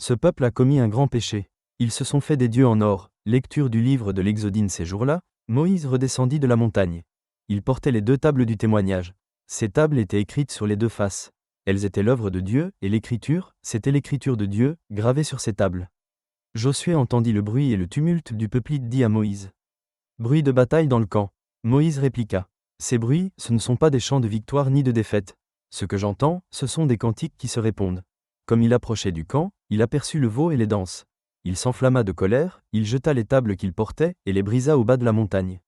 Ce peuple a commis un grand péché. Ils se sont fait des dieux en or. Lecture du livre de l'Exode. Ces jours-là, Moïse redescendit de la montagne. Il portait les 2 tables du témoignage. Ces tables étaient écrites sur les 2 faces. Elles étaient l'œuvre de Dieu, et l'écriture, c'était l'écriture de Dieu, gravée sur ces tables. Josué entendit le bruit et le tumulte du peuple. Il dit à Moïse. Bruit de bataille dans le camp. Moïse répliqua. Ces bruits, ce ne sont pas des chants de victoire ni de défaite. Ce que j'entends, ce sont des cantiques qui se répondent. Comme il approchait du camp, il aperçut le veau et les danses. Il s'enflamma de colère, il jeta les tables qu'il portait, et les brisa au bas de la montagne.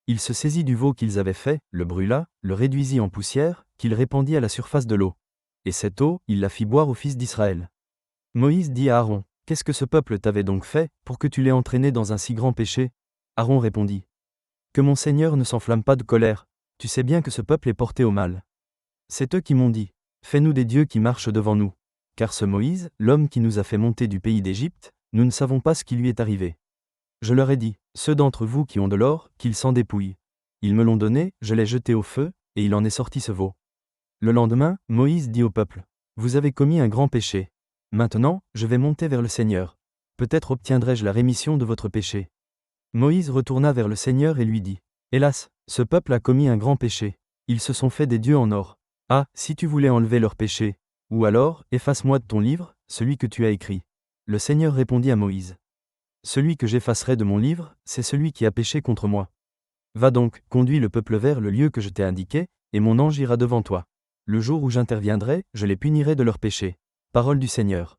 Il se saisit du veau qu'ils avaient fait, le brûla, le réduisit en poussière, qu'il répandit à la surface de l'eau. Et cette eau, il la fit boire aux fils d'Israël. Moïse dit à Aaron, « Qu'est-ce que ce peuple t'avait donc fait, pour que tu l'aies entraîné dans un si grand péché ?» Aaron répondit, « Que mon Seigneur ne s'enflamme pas de colère, tu sais bien que ce peuple est porté au mal. C'est eux qui m'ont dit, fais-nous des dieux qui marchent devant nous. Car ce Moïse, l'homme qui nous a fait monter du pays d'Égypte, nous ne savons pas ce qui lui est arrivé. Je leur ai dit, ceux d'entre vous qui ont de l'or, qu'ils s'en dépouillent. Ils me l'ont donné, je l'ai jeté au feu, et il en est sorti ce veau. Le lendemain, Moïse dit au peuple, vous avez commis un grand péché. Maintenant, je vais monter vers le Seigneur. Peut-être obtiendrai-je la rémission de votre péché. Moïse retourna vers le Seigneur et lui dit, hélas, ce peuple a commis un grand péché. Ils se sont fait des dieux en or. Ah, si tu voulais enlever leur péché. Ou alors, efface-moi de ton livre, celui que tu as écrit. Le Seigneur répondit à Moïse. Celui que j'effacerai de mon livre, c'est celui qui a péché contre moi. Va donc, conduis le peuple vers le lieu que je t'ai indiqué, et mon ange ira devant toi. Le jour où j'interviendrai, je les punirai de leur péché. Parole du Seigneur.